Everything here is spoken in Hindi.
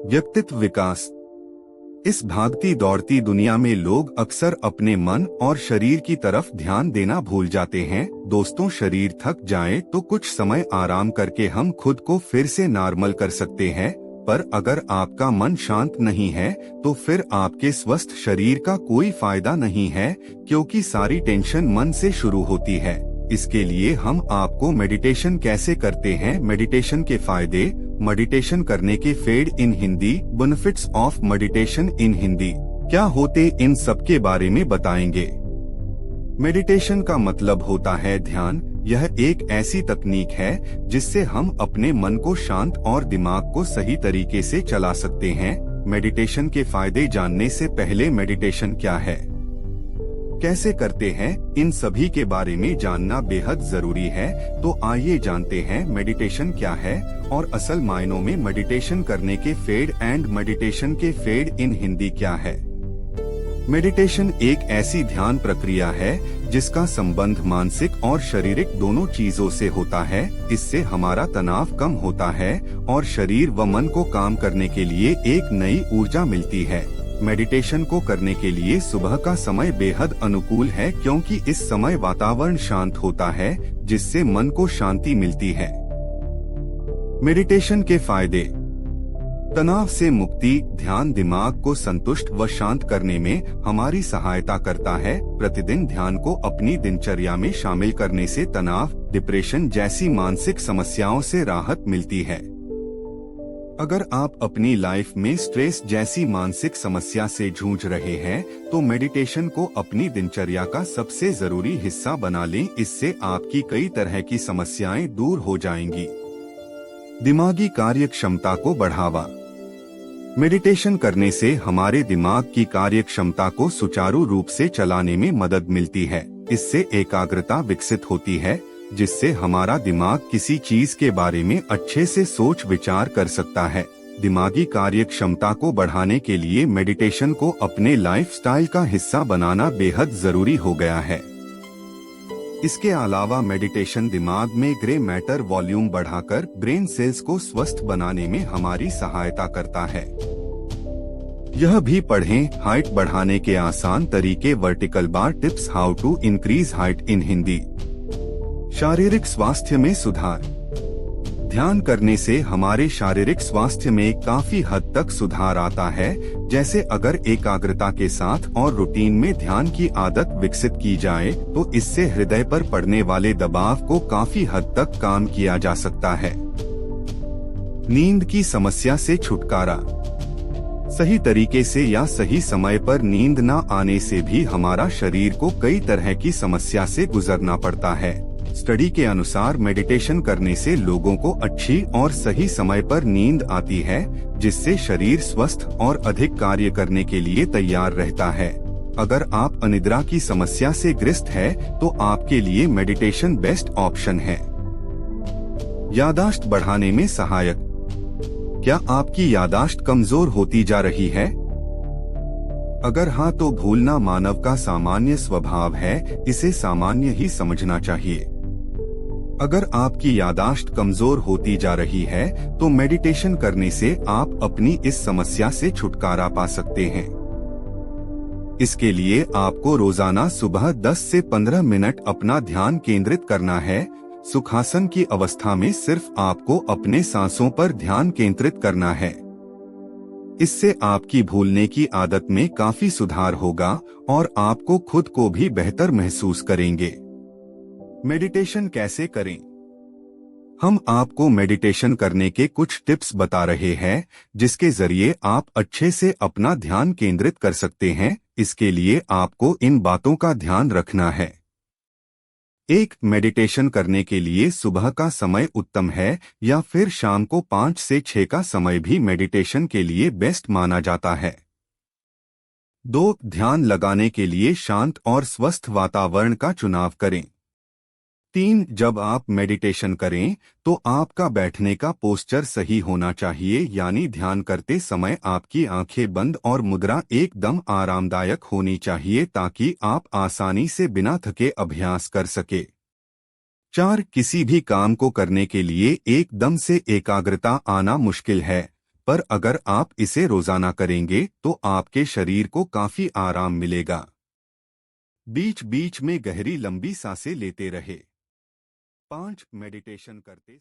व्यक्तित्व विकास। इस भागती दौड़ती दुनिया में लोग अक्सर अपने मन और शरीर की तरफ ध्यान देना भूल जाते हैं। दोस्तों, शरीर थक जाए तो कुछ समय आराम करके हम खुद को फिर से नॉर्मल कर सकते हैं, पर अगर आपका मन शांत नहीं है तो फिर आपके स्वस्थ शरीर का कोई फायदा नहीं है, क्योंकि सारी टेंशन मन से शुरू होती है। इसके लिए हम आपको मेडिटेशन कैसे करते हैं, मेडिटेशन के फायदे, मेडिटेशन करने के फेड in Hindi, benefits of meditation in Hindi क्या होते, इन सब के बारे में बताएंगे। मेडिटेशन का मतलब होता है ध्यान। यह एक ऐसी तकनीक है जिससे हम अपने मन को शांत और दिमाग को सही तरीके से चला सकते हैं। मेडिटेशन के फायदे जानने से पहले मेडिटेशन क्या है, कैसे करते हैं, इन सभी के बारे में जानना बेहद जरूरी है। तो आइए जानते हैं मेडिटेशन क्या है और असल मायनों में मेडिटेशन करने के फेड एंड मेडिटेशन के फेड इन हिंदी क्या है। मेडिटेशन एक ऐसी ध्यान प्रक्रिया है जिसका संबंध मानसिक और शारीरिक दोनों चीजों से होता है। इससे हमारा तनाव कम होता है और शरीर व मन को काम करने के लिए एक नई ऊर्जा मिलती है। मेडिटेशन को करने के लिए सुबह का समय बेहद अनुकूल है, क्योंकि इस समय वातावरण शांत होता है जिससे मन को शांति मिलती है। मेडिटेशन के फायदे। तनाव से मुक्ति। ध्यान दिमाग को संतुष्ट व शांत करने में हमारी सहायता करता है। प्रतिदिन ध्यान को अपनी दिनचर्या में शामिल करने से तनाव, डिप्रेशन जैसी मानसिक समस्याओं से राहत मिलती है। अगर आप अपनी लाइफ में स्ट्रेस जैसी मानसिक समस्या से जूझ रहे हैं तो मेडिटेशन को अपनी दिनचर्या का सबसे जरूरी हिस्सा बना लें। इससे आपकी कई तरह की समस्याएं दूर हो जाएंगी। दिमागी कार्य क्षमता को बढ़ावा। मेडिटेशन करने से हमारे दिमाग की कार्य क्षमता को सुचारू रूप से चलाने में मदद मिलती है। इससे एकाग्रता विकसित होती है, जिससे हमारा दिमाग किसी चीज के बारे में अच्छे से सोच विचार कर सकता है। दिमागी कार्य क्षमता को बढ़ाने के लिए मेडिटेशन को अपने लाइफस्टाइल का हिस्सा बनाना बेहद जरूरी हो गया है। इसके अलावा मेडिटेशन दिमाग में ग्रे मैटर वॉल्यूम बढ़ाकर ब्रेन सेल्स को स्वस्थ बनाने में हमारी सहायता करता है। यह भी पढ़ें, हाइट बढ़ाने के आसान तरीके, vertical bar tips, how to increase height in Hindi. शारीरिक स्वास्थ्य में सुधार। ध्यान करने से हमारे शारीरिक स्वास्थ्य में काफी हद तक सुधार आता है। जैसे अगर एकाग्रता के साथ और रूटीन में ध्यान की आदत विकसित की जाए तो इससे हृदय पर पड़ने वाले दबाव को काफी हद तक कम किया जा सकता है। नींद की समस्या से छुटकारा। सही तरीके से या सही समय पर नींद न आने से भी हमारा शरीर को कई तरह की समस्या से गुजरना पड़ता है। स्टडी के अनुसार मेडिटेशन करने से लोगों को अच्छी और सही समय पर नींद आती है, जिससे शरीर स्वस्थ और अधिक कार्य करने के लिए तैयार रहता है। अगर आप अनिद्रा की समस्या से ग्रस्त है तो आपके लिए मेडिटेशन बेस्ट ऑप्शन है। याददाश्त बढ़ाने में सहायक। क्या आपकी याददाश्त कमजोर होती जा रही है? अगर हाँ तो भूलना मानव का सामान्य स्वभाव है, इसे सामान्य ही समझना चाहिए। अगर आपकी याददाश्त कमजोर होती जा रही है तो मेडिटेशन करने से आप अपनी इस समस्या से छुटकारा पा सकते हैं। इसके लिए आपको रोजाना सुबह 10 से 15 मिनट अपना ध्यान केंद्रित करना है। सुखासन की अवस्था में सिर्फ आपको अपने सांसों पर ध्यान केंद्रित करना है। इससे आपकी भूलने की आदत में काफी सुधार होगा और आपको खुद को भी बेहतर महसूस करेंगे। मेडिटेशन कैसे करें? हम आपको मेडिटेशन करने के कुछ टिप्स बता रहे हैं, जिसके जरिए आप अच्छे से अपना ध्यान केंद्रित कर सकते हैं। इसके लिए आपको इन बातों का ध्यान रखना है। 1. मेडिटेशन करने के लिए सुबह का समय उत्तम है, या फिर शाम को 5 से 6 का समय भी मेडिटेशन के लिए बेस्ट माना जाता है। 2. ध्यान लगाने के लिए शांत और स्वस्थ वातावरण का चुनाव करें। 3. जब आप मेडिटेशन करें तो आपका बैठने का पोस्चर सही होना चाहिए, यानी ध्यान करते समय आपकी आंखें बंद और मुद्रा एकदम आरामदायक होनी चाहिए ताकि आप आसानी से बिना थके अभ्यास कर सके। 4. किसी भी काम को करने के लिए एकदम से एकाग्रता आना मुश्किल है, पर अगर आप इसे रोजाना करेंगे तो आपके शरीर को काफी आराम मिलेगा। बीच बीच में गहरी लंबी सांसें लेते रहे। 5 मेडिटेशन करते